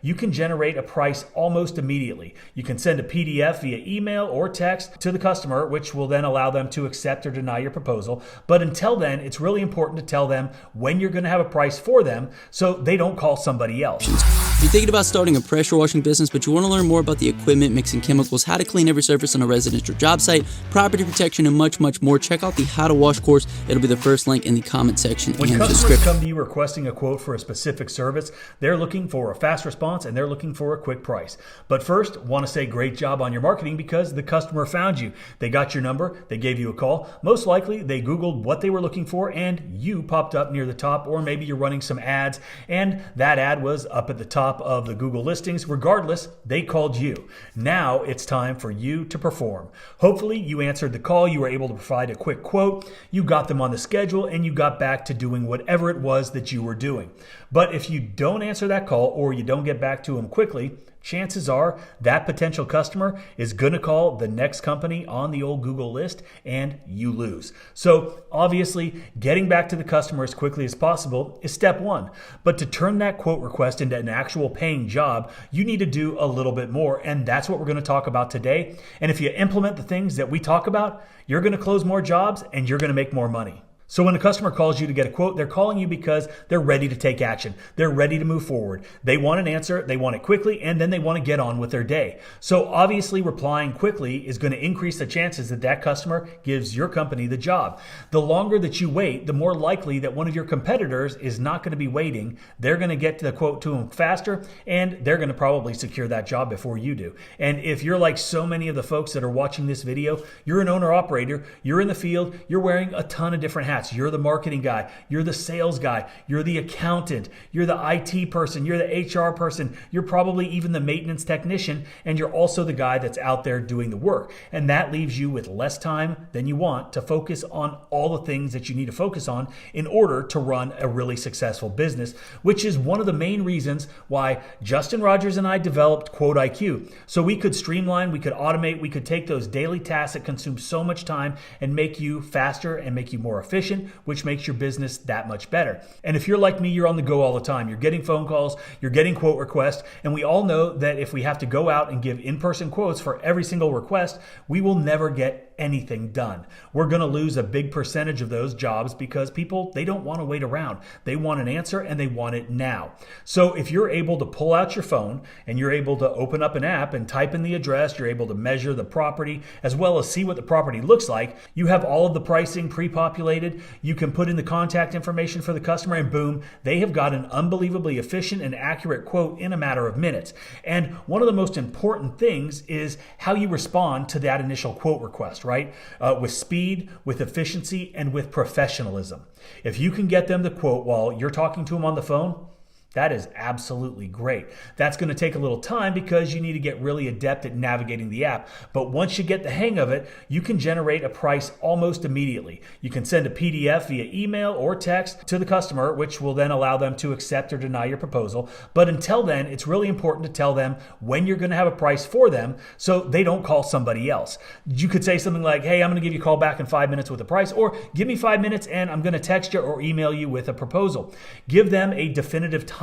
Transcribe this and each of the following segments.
you can generate a price almost immediately. You can send a PDF via email or text to the customer, which will then allow them to accept or deny your proposal. But until then, it's really important to tell them when you're going to have a price for them so they don't call somebody else. If you're thinking about starting a pressure washing business, but you want to learn more about the equipment, mixing chemicals, how to clean every surface on a residential job site, property protection, and much, much more, check out the How to Wash course. It'll be the first link in the comment section when and the customers description. come to you requesting a quote for a specific service, they're looking for a fast response and they're looking for a quick price. But first, want to say great job on your marketing because the customer found you. They got your number, they gave you a call. Most likely, they Googled what they were looking for and you popped up near the top, or maybe you're running some ads and that ad was up at the top of the Google listings. Regardless, they called you. Now it's time for you to perform. Hopefully, you answered the call, you were able to provide a quick quote, you got them on the schedule, and you got back to doing whatever it was that you were doing. But if you don't answer that call or you don't get back to them quickly, chances are that potential customer is going to call the next company on the old Google list and you lose. So obviously, getting back to the customer as quickly as possible is step one. But to turn that quote request into an actual paying job, you need to do a little bit more. And that's what we're going to talk about today. And if you implement the things that we talk about, you're going to close more jobs and you're going to make more money. So when a customer calls you to get a quote, they're calling you because they're ready to take action. They're ready to move forward. They want an answer, they want it quickly, and then they want to get on with their day. So obviously replying quickly is going to increase the chances that that customer gives your company the job. The longer that you wait, the more likely that one of your competitors is not going to be waiting. They're going to get to the quote to them faster, and they're going to probably secure that job before you do. And if you're like so many of the folks that are watching this video, you're an owner-operator, you're in the field, you're wearing a ton of different hats. You're the marketing guy, you're the sales guy, you're the accountant, you're the IT person, you're the HR person, you're probably even the maintenance technician, and you're also the guy that's out there doing the work. And that leaves you with less time than you want to focus on all the things that you need to focus on in order to run a really successful business, which is one of the main reasons why Justin Rogers and I developed Quote IQ. So we could streamline, we could automate, we could take those daily tasks that consume so much time and make you faster and make you more efficient, which makes your business that much better. And if you're like me, you're on the go all the time. You're getting phone calls, you're getting quote requests, and we all know that if we have to go out and give in-person quotes for every single request, we will never get anything done. We're going to lose a big percentage of those jobs because people, they don't want to wait around. They want an answer and they want it now. So if you're able to pull out your phone and you're able to open up an app and type in the address, you're able to measure the property as well as see what the property looks like. You have all of the pricing pre-populated. You can put in the contact information for the customer and boom, they have got an unbelievably efficient and accurate quote in a matter of minutes. And one of the most important things is how you respond to that initial quote request, right? With speed, with efficiency, and with professionalism. If you can get them to quote while you're talking to them on the phone, that is absolutely great. That's going to take a little time because you need to get really adept at navigating the app. But once you get the hang of it, you can generate a price almost immediately. You can send a PDF via email or text to the customer, which will then allow them to accept or deny your proposal. But until then, it's really important to tell them when you're going to have a price for them so they don't call somebody else. You could say something like, hey, I'm going to give you a call back in 5 minutes with a price, or give me 5 minutes and I'm going to text you or email you with a proposal. Give them a definitive timeline.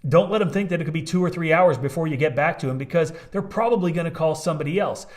Don't let them think that it could be 2 or 3 hours before you get back to them because they're probably going to call somebody else.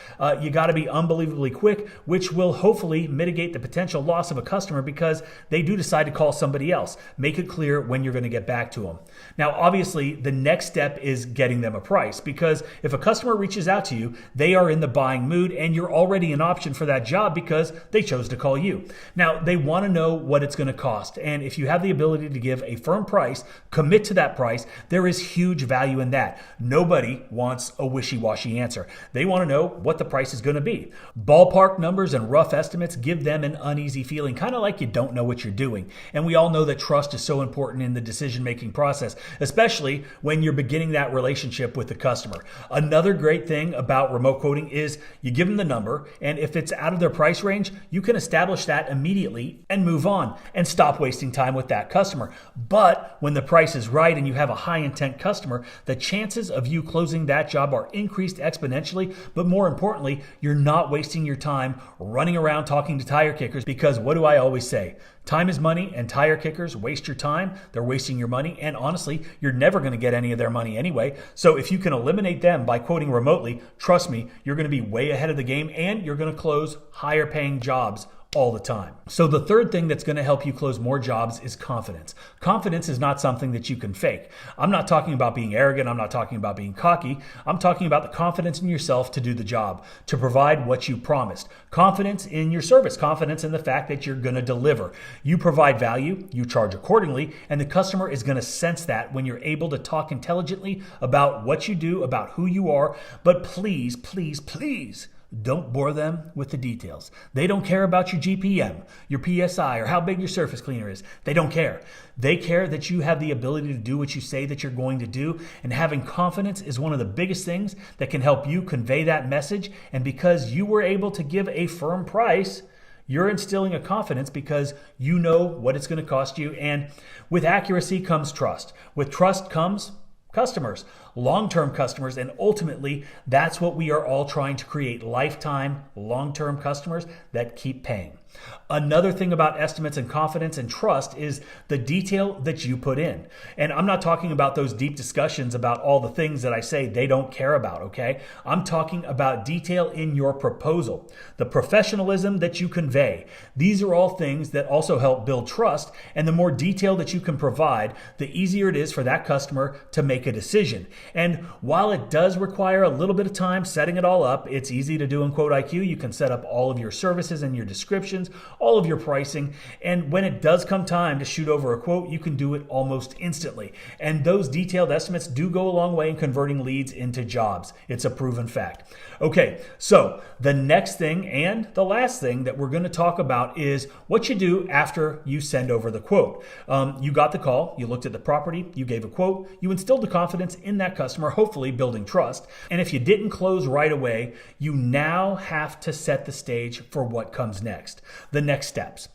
You got to be unbelievably quick, which will hopefully mitigate the potential loss of a customer because they do decide to call somebody else. Make it clear when you're going to get back to them. Now, obviously, the next step is getting them a price because if a customer reaches out to you, they are in the buying mood and you're already an option for that job because they chose to call you. Now, they want to know what it's going to cost. And if you have the ability to give a firm price, commit to that price, there is huge value in that. Nobody wants a wishy-washy answer. They want to know what the price is going to be. Ballpark numbers and rough estimates give them an uneasy feeling, kind of like you don't know what you're doing. And we all know that trust is so important in the decision-making process, especially when you're beginning that relationship with the customer. Another great thing about remote quoting is you give them the number, and if it's out of their price range, you can establish that immediately and move on and stop wasting time with that customer. But when the price is right and you have a high intent customer, the chances of you closing that job are increased exponentially. But more importantly, you're not wasting your time running around talking to tire kickers, because what do I always say? Time is money, and tire kickers waste your time. They're wasting your money. And honestly, you're never going to get any of their money anyway. So if you can eliminate them by quoting remotely, trust me, you're going to be way ahead of the game, and you're going to close higher paying jobs all the time. So the third thing that's going to help you close more jobs is confidence. Confidence is not something that you can fake. I'm not talking about being arrogant. I'm not talking about being cocky. I'm talking about the confidence in yourself to do the job, to provide what you promised. Confidence in your service, confidence in the fact that you're going to deliver. You provide value, you charge accordingly, and the customer is going to sense that when you're able to talk intelligently about what you do, about who you are. But please, please, please, don't bore them with the details. They don't care about your GPM, your PSI, or how big your surface cleaner is. They don't care. They care that you have the ability to do what you say that you're going to do. And having confidence is one of the biggest things that can help you convey that message. And because you were able to give a firm price, you're instilling a confidence because you know what it's going to cost you. And with accuracy comes trust. With trust comes customers, long-term customers, and ultimately that's what we are all trying to create: lifetime, long-term customers that keep paying. Another thing about estimates and confidence and trust is the detail that you put in. And I'm not talking about those deep discussions about all the things that I say they don't care about, okay? I'm talking about detail in your proposal, the professionalism that you convey. These are all things that also help build trust, and the more detail that you can provide, the easier it is for that customer to make a decision. And while it does require a little bit of time setting it all up, it's easy to do in Quote IQ. You can set up all of your services and your descriptions, all of your pricing, and when it does come time to shoot over a quote, you can do it almost instantly. And those detailed estimates do go a long way in converting leads into jobs. It's a proven fact. Okay, so the next thing and the last thing that we're going to talk about is what you do after you send over the quote. You got the call, you looked at the property, you gave a quote, you instilled the confidence in that customer, hopefully building trust. And if you didn't close right away, you now have to set the stage for what comes next. The next steps.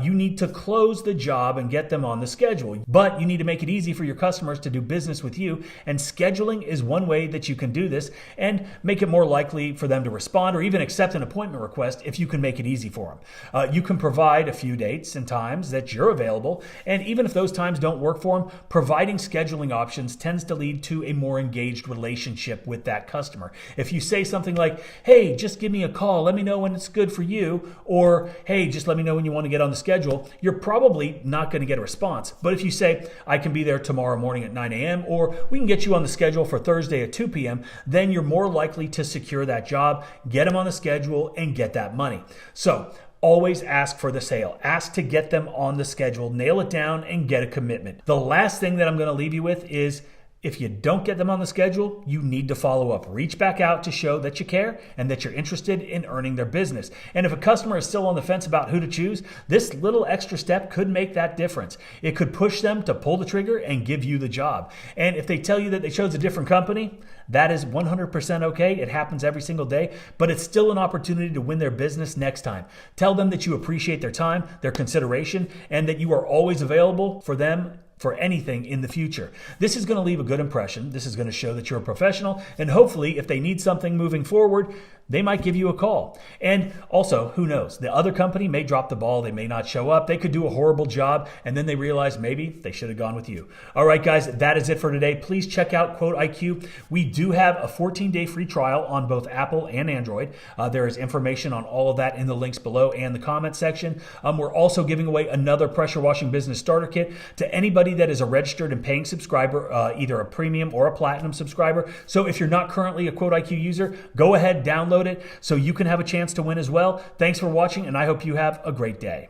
You need to close the job and get them on the schedule, but you need to make it easy for your customers to do business with you, and scheduling is one way that you can do this and make it more likely for them to respond or even accept an appointment request if you can make it easy for them. You can provide a few dates and times that you're available, and even if those times don't work for them, providing scheduling options tends to lead to a more engaged relationship with that customer. If you say something like, hey, just give me a call, let me know when it's good for you, or hey, just let me know when you want to get on the schedule, you're probably not going to get a response. But if you say, I can be there tomorrow morning at 9 a.m., or we can get you on the schedule for Thursday at 2 p.m., then you're more likely to secure that job, get them on the schedule, and get that money. So always ask for the sale. Ask to get them on the schedule, nail it down, and get a commitment. The last thing that I'm going to leave you with is, if you don't get them on the schedule, you need to follow up. Reach back out to show that you care and that you're interested in earning their business. And if a customer is still on the fence about who to choose, this little extra step could make that difference. It could push them to pull the trigger and give you the job. And if they tell you that they chose a different company, that is 100% okay. It happens every single day, but it's still an opportunity to win their business next time. Tell them that you appreciate their time, their consideration, and that you are always available for them for anything in the future. This is going to leave a good impression. This is going to show that you're a professional, and hopefully if they need something moving forward, they might give you a call. And also, who knows? The other company may drop the ball. They may not show up. They could do a horrible job, and then they realize maybe they should have gone with you. All right, guys, that is it for today. Please check out Quote IQ. We do have a 14-day free trial on both Apple and Android. There is information on all of that in the links below and the comment section. We're also giving away another pressure washing business starter kit to anybody that is a registered and paying subscriber, either a premium or a platinum subscriber. So if you're not currently a Quote IQ user, go ahead, download it so you can have a chance to win as well. Thanks for watching, and I hope you have a great day.